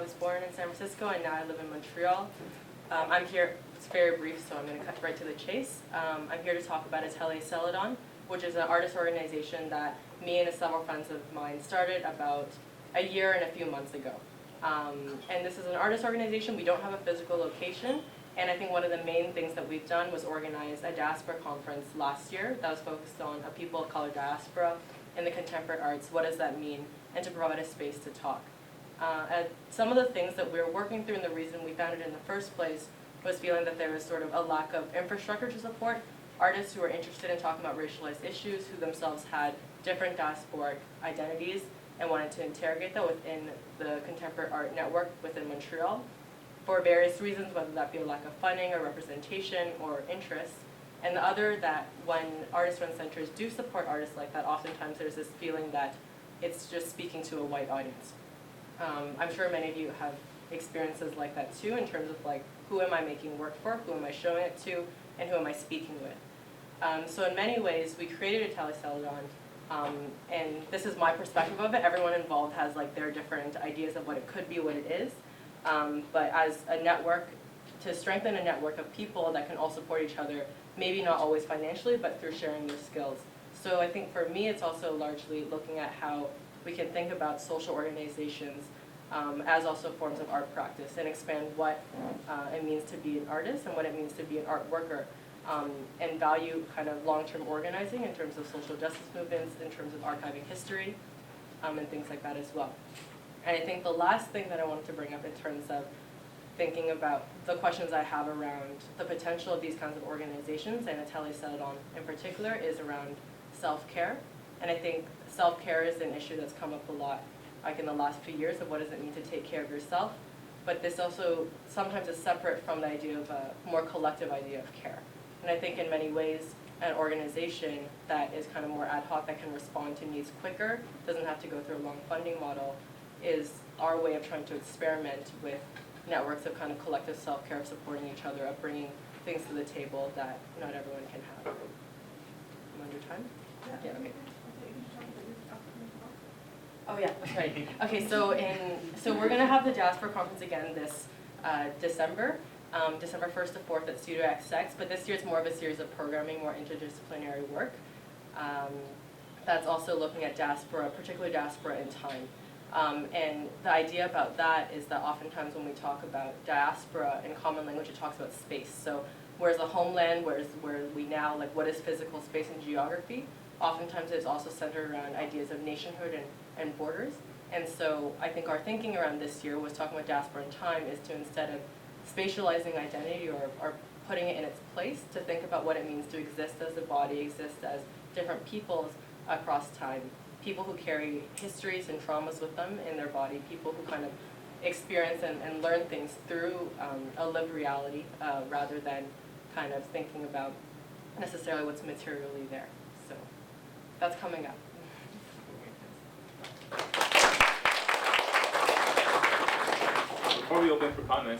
was born in San Francisco and now I live in Montreal. I'm here, it's very brief, so I'm going to cut right to the chase. I'm here to talk about Atelier Celadon, which is an artist organization that me and several friends of mine started about a year and a few months ago. And this is an artist organization. We don't have a physical location, and I think one of the main things that we've done was organize a diaspora conference last year that was focused on a people of color diaspora in the contemporary arts. What does that mean? And to provide a space to talk. And some of the things that we were working through and the reason we founded it in the first place was feeling that there was sort of a lack of infrastructure to support artists who were interested in talking about racialized issues, who themselves had different diasporic identities and wanted to interrogate that within the contemporary art network within Montreal for various reasons, whether that be a lack of funding or representation or interest. And the other, that when artist-run centers do support artists like that, oftentimes there's this feeling that it's just speaking to a white audience. I'm sure many of you have experiences like that too, in terms of like, who am I making work for, who am I showing it to, and who am I speaking with? So in many ways, we created Atelier Celadon, and this is my perspective of it. Everyone involved has like their different ideas of what it could be, what it is. But as a network, to strengthen a network of people that can all support each other, maybe not always financially, but through sharing their skills. So I think for me, it's also largely looking at how we can think about social organizations as also forms of art practice and expand what it means to be an artist and what it means to be an art worker, and value kind of long-term organizing in terms of social justice movements, in terms of archiving history, and things like that as well. And I think the last thing that I wanted to bring up in terms of thinking about the questions I have around the potential of these kinds of organizations, and Atelier Celadon in particular, is around self-care. And I think self-care is an issue that's come up a lot, like in the last few years, of what does it mean to take care of yourself. But this also sometimes is separate from the idea of a more collective idea of care. And I think in many ways, an organization that is kind of more ad hoc, that can respond to needs quicker, doesn't have to go through a long funding model, is our way of trying to experiment with networks of kind of collective self-care, of supporting each other, of bringing things to the table that not everyone can have. I'm under time? Yeah, okay. Oh yeah, that's right. Okay, so we're gonna have the Diaspora Conference again this December, December 1st to 4th at Studio XX, but this year it's more of a series of programming, more interdisciplinary work. That's also looking at diaspora, particularly diaspora in time. And the idea about that is that oftentimes when we talk about diaspora in common language, it talks about space. So where's the homeland, where we now, like what is physical space and geography? Oftentimes it's also centered around ideas of nationhood and borders. And so I think our thinking around this year was talking about diaspora in time is to, instead of spatializing identity or putting it in its place, to think about what it means to exist as a body, exist as different peoples across time. People who carry histories and traumas with them in their body, people who kind of experience and learn things through a lived reality rather than kind of thinking about necessarily what's materially there. So that's coming up. Before we open for comments,